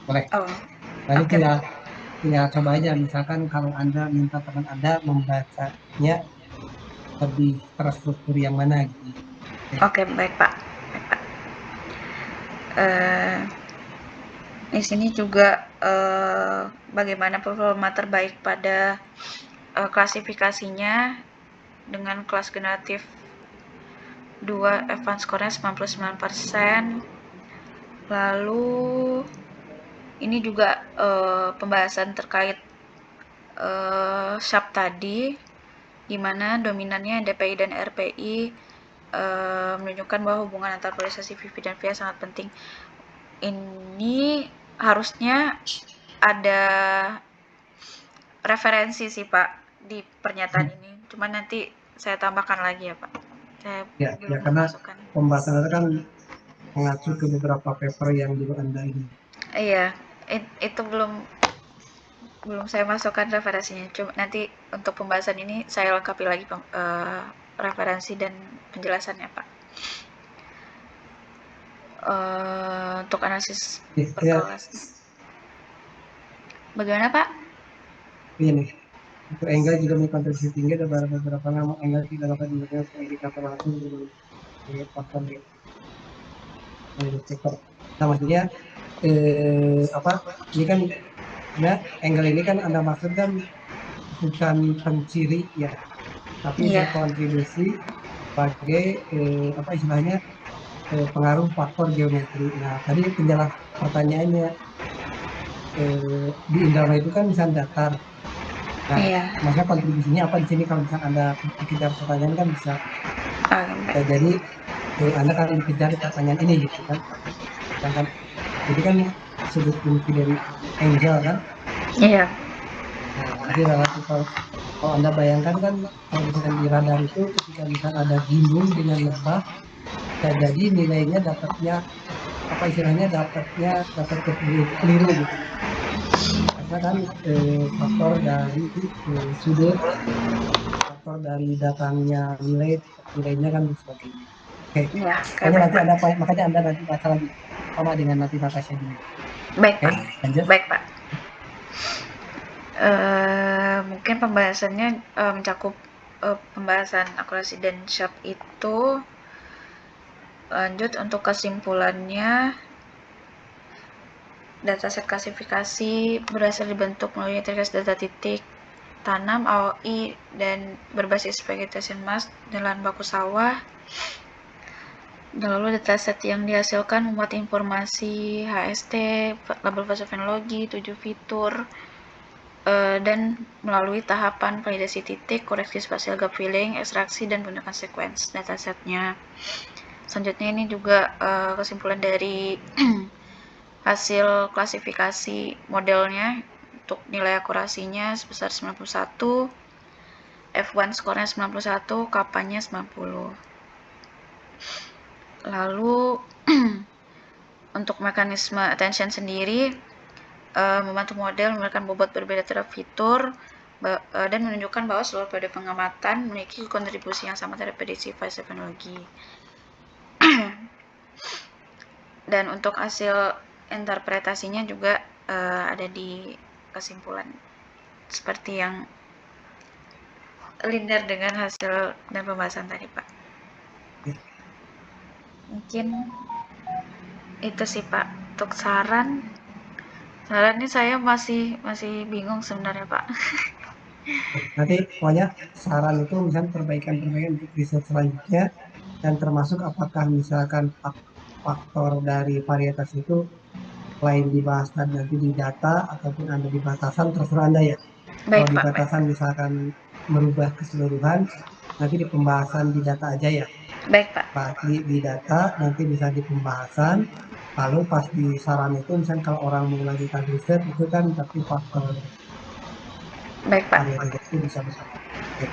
Boleh. oh, Nanti oke. tinggal coba aja, misalkan kalau Anda minta teman Anda membacanya lebih terstruktur yang mana gitu. Oke, baik, Pak. Baik, Pak. Di sini juga bagaimana performa terbaik pada klasifikasinya dengan kelas generatif 2, advance score-nya 99%. Lalu ini juga pembahasan terkait SHAP tadi, di mana dominannya DPI dan RPI menunjukkan bahwa hubungan antara polarisasi VV dan VIA sangat penting. Ini harusnya ada referensi sih, Pak, di pernyataan ini. Cuman nanti saya tambahkan lagi ya, Pak. Saya Ya, belum karena memasukkan. pembahasan itu kan mengacu ke beberapa paper yang dulu Anda ini. Iya, itu belum saya masukkan referensinya. Cuma nanti untuk pembahasan ini saya lengkapi lagi referensi dan penjelasannya, Pak. Untuk analisis per Ya, kelas. Bagaimana, Pak? ini untuk angle juga berkontribusi tinggi, ada beberapa nama angle tidak dapat digunakan sebagai indikator langsung sebagai faktor sektor. Nah, maksudnya ini kan angle ini kan Anda maksud kan bukan penciri ya, tapi Iya. berkontribusi sebagai istilahnya pengaruh faktor geometri. Nah, tadi penjelas pertanyaannya, di Indramayu itu kan misalnya datar. Nah, Iya. maksudnya kontribusinya apa di sini? Kalau misalnya Anda dikejar pertanyaan kan bisa jadi Anda kan dikejar pertanyaan ini gitu kan. Sedangkan jadi kan sudut fungsi dari angle kan. Iya. Nah, jadi relatif kalau Anda bayangkan kan, kalau misalnya di radar itu ketika misalnya ada gunung dengan lebah, bisa jadi nilainya dapatnya dapat keliru gitu. Karena kan faktor dari sudut, faktor dari datangnya nilainya kan sebagainya. Oke, Iya. makanya Anda nanti baca lagi sama dengan nanti Natasha dulu. Baik, Oke, Pak. lanjut. Baik, Pak. Mungkin pembahasannya mencakup pembahasan akurasi dan SHAP itu. Lanjut untuk kesimpulannya, dataset klasifikasi berhasil dibentuk melalui integrasi data titik tanam, AOI, dan berbasis vegetation mass dan lahan baku sawah. Dan lalu dataset yang dihasilkan memuat informasi HST, label fenomenologi, 7 fitur, dan melalui tahapan validasi titik, koreksi spasial gap filling, ekstraksi, dan menggunakan sequence datasetnya. Selanjutnya ini juga kesimpulan dari hasil klasifikasi modelnya. Untuk nilai akurasinya sebesar 91, F1 skornya 91, kapanya 90. Lalu untuk mekanisme attention sendiri, membantu model memberikan bobot berbeda terhadap fitur dan menunjukkan bahwa seluruh periode pengamatan memiliki kontribusi yang sama terhadap prediksi fenomenologi. Dan untuk hasil interpretasinya juga ada di kesimpulan seperti yang linear dengan hasil dan pembahasan tadi, Pak. Mungkin itu sih, Pak. Untuk sarannya saya masih bingung sebenarnya, Pak. Nanti pokoknya saran itu misalnya perbaikan-perbaikan untuk riset selanjutnya, dan termasuk apakah misalkan faktor dari varietas itu selain dibahas nanti di data ataupun ada di batasan, terserah Anda ya. Kalau Baik, di Pak. batasan misalkan merubah keseluruhan, nanti di pembahasan di data aja ya. Baik, Pak. Pak, di data nanti bisa di pembahasan, lalu pas di saran itu misalnya kalau orang mau melanjutkan riset itu kan tapi faktor Baik, Pak. varietas itu bisa besar. Oke.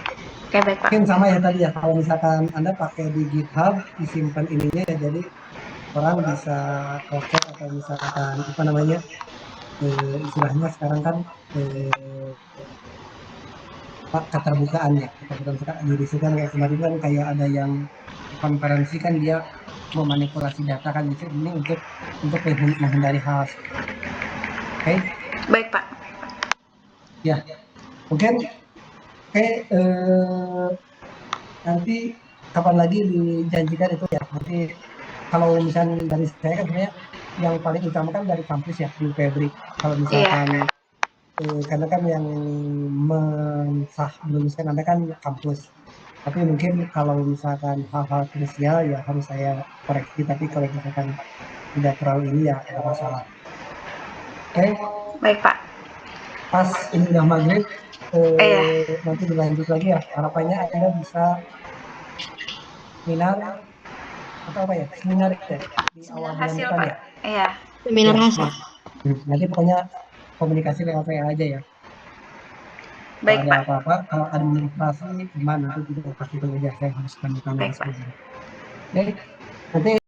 Oke, baik, Pak. Mungkin sama ya tadi ya, kalau misalkan Anda pakai di GitHub, disimpan ininya ya, jadi orang bisa cross-check atau misalkan apa namanya, istilahnya sekarang kan keterbukaan ya, keterbukaan diri sih kan, kayak kemarin kan kayak ada yang konferensi kan dia memanipulasi data kan, gitu ini untuk menghindari hal seperti itu. Oke. Baik, Pak. Ya mungkin oke, nanti kapan lagi dijanjikan itu ya, nanti kalau misalnya dari saya kan sebenarnya yang paling utama kan dari kampus ya, di Febri. Kalau misalkan Iya. karena kan yang meluluskan Anda kan kampus. Tapi mungkin kalau misalkan hal-hal krusial ya harus saya koreksi. Tapi kalau misalkan tidak terlalu ini ya tidak masalah. Oke, Baik, Pak. pas ini udah maghrib, Iya. nanti dilanjut lagi ya. Harapannya Anda bisa seminar atau apa ya? Seminar ya di awal Seminar bulan hasil, depan Pak. ya. Iya. Seminar Ya, hasil. nanti pokoknya komunikasi lewat WA aja ya. Kalau Baik, ada Pak. apa-apa, kalau administrasi gimana nanti juga pasti tahu aja, saya harus tanya kamu Baik, Pak. sebelumnya. Oke, nanti